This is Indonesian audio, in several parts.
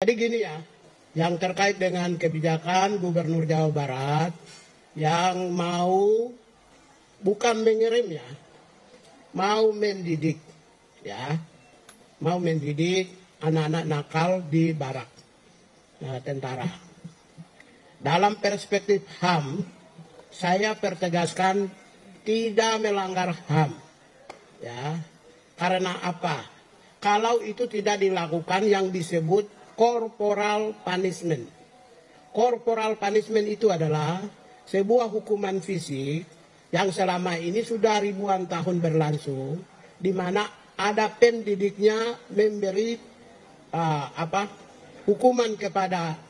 Jadi gini ya, yang terkait dengan kebijakan Gubernur Jawa Barat yang mau bukan mengirim ya, mau mendidik ya, mau mendidik anak-anak nakal di barak tentara. Dalam perspektif HAM, saya pertegaskan tidak melanggar HAM. Ya, karena apa? Kalau itu tidak dilakukan yang disebut corporal punishment. Corporal punishment itu adalah sebuah hukuman fisik yang selama ini sudah ribuan tahun berlangsung, di mana ada pendidiknya memberi hukuman kepada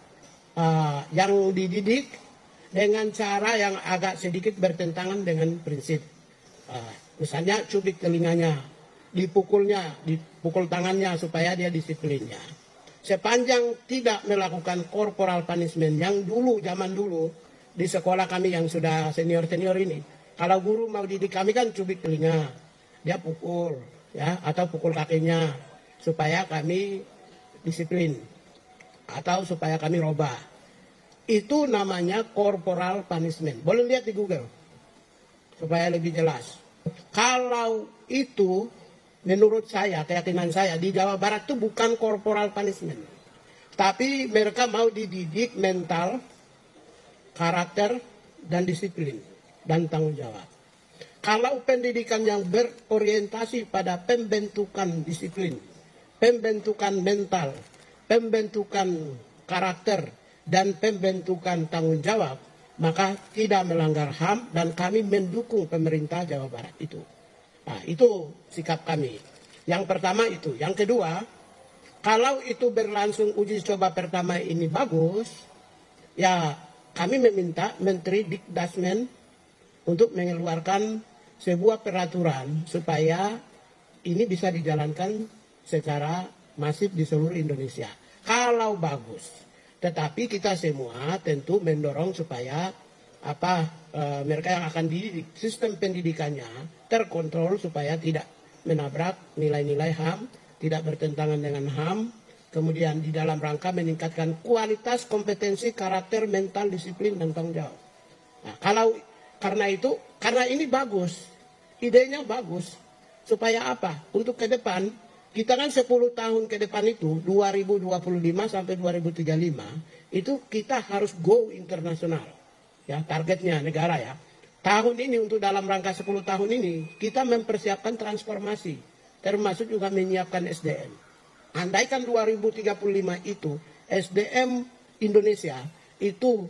yang dididik dengan cara yang agak sedikit bertentangan dengan prinsip. Misalnya cubit telinganya, dipukul tangannya supaya dia disiplinnya. Sepanjang tidak melakukan corporal punishment yang dulu, zaman dulu, di sekolah kami yang sudah senior-senior ini, kalau guru mau didik kami kan cubit telinga, dia pukul, ya, atau pukul kakinya, supaya kami disiplin, atau supaya kami robah. Itu namanya corporal punishment. Boleh lihat di Google, supaya lebih jelas. Kalau itu, menurut saya, keyakinan saya, di Jawa Barat itu bukan corporal punishment. Tapi mereka mau dididik mental, karakter, dan disiplin, dan tanggung jawab. Kalau pendidikan yang berorientasi pada pembentukan disiplin, pembentukan mental, pembentukan karakter, dan pembentukan tanggung jawab, maka tidak melanggar HAM dan kami mendukung pemerintah Jawa Barat itu. Nah, itu sikap kami. Yang pertama itu. Yang kedua, kalau itu berlangsung uji coba pertama ini bagus, ya kami meminta Menteri Dikdasmen untuk mengeluarkan sebuah peraturan supaya ini bisa dijalankan secara masif di seluruh Indonesia. Kalau bagus. Tetapi kita semua tentu mendorong supaya mereka yang akan dididik, sistem pendidikannya terkontrol supaya tidak menabrak nilai-nilai HAM, tidak bertentangan dengan HAM, kemudian di dalam rangka meningkatkan kualitas kompetensi, karakter, mental, disiplin, dan tanggung jawab. Nah, karena ini bagus, idenya bagus, supaya apa? Untuk ke depan, kita kan 10 tahun ke depan itu, 2025 sampai 2035, itu kita harus go internasional. Ya, targetnya negara ya. Tahun ini untuk dalam rangka 10 tahun ini, kita mempersiapkan transformasi, termasuk juga menyiapkan SDM. Andaikan 2035 itu, SDM Indonesia itu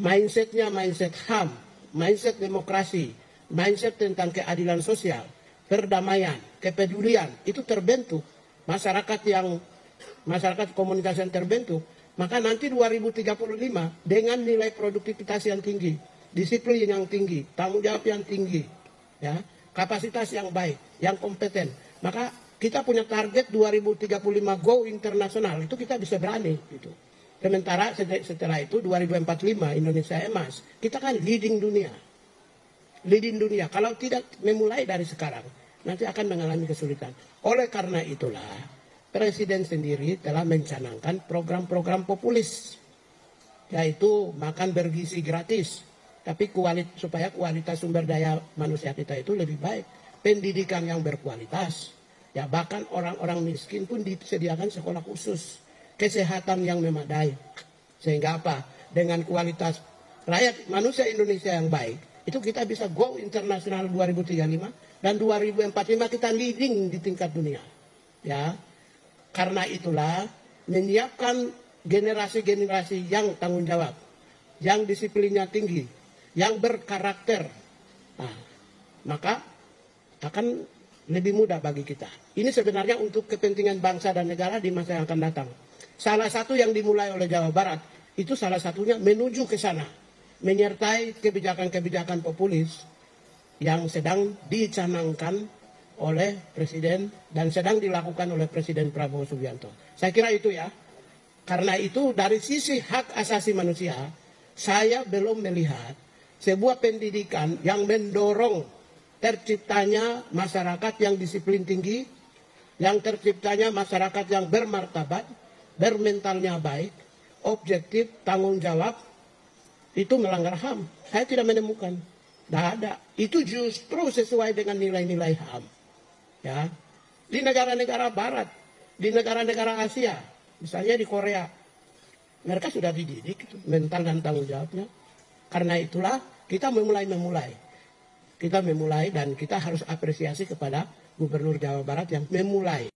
mindsetnya mindset HAM, mindset demokrasi, mindset tentang keadilan sosial, perdamaian, kepedulian, itu terbentuk. Masyarakat komunitas yang terbentuk, maka nanti 2035 dengan nilai produktivitas yang tinggi, disiplin yang tinggi, tanggung jawab yang tinggi, ya, kapasitas yang baik, yang kompeten, maka kita punya target 2035 go internasional, itu kita bisa berani gitu. Sementara setelah itu 2045 Indonesia emas, kita kan leading dunia. Leading dunia, kalau tidak memulai dari sekarang, nanti akan mengalami kesulitan. Oleh karena itulah, Presiden sendiri telah mencanangkan program-program populis, yaitu makan bergizi gratis, tapi supaya kualitas sumber daya manusia kita itu lebih baik, pendidikan yang berkualitas, ya bahkan orang-orang miskin pun disediakan sekolah khusus, kesehatan yang memadai, sehingga apa? Dengan kualitas rakyat manusia Indonesia yang baik, itu kita bisa go internasional 2035 dan 2045 kita leading di tingkat dunia, ya. Karena itulah menyiapkan generasi-generasi yang tanggung jawab, yang disiplinnya tinggi, yang berkarakter, nah, maka akan lebih mudah bagi kita. Ini sebenarnya untuk kepentingan bangsa dan negara di masa yang akan datang. Salah satu yang dimulai oleh Jawa Barat, itu salah satunya menuju ke sana, menyertai kebijakan-kebijakan populis yang sedang dicanangkan oleh Presiden dan sedang dilakukan oleh Presiden Prabowo Subianto. Saya kira itu ya. Karena itu dari sisi hak asasi manusia, saya belum melihat sebuah pendidikan yang mendorong terciptanya masyarakat yang disiplin tinggi, yang terciptanya masyarakat yang bermartabat, bermentalnya baik, objektif, tanggung jawab, itu melanggar HAM. Saya tidak menemukan. Tidak ada. Itu justru sesuai dengan nilai-nilai HAM. Ya. Di negara-negara barat, di negara-negara Asia, misalnya di Korea, mereka sudah dididik itu, mental dan tanggung jawabnya. Karena itulah kita memulai. Kita memulai dan kita harus apresiasi kepada Gubernur Jawa Barat yang memulai.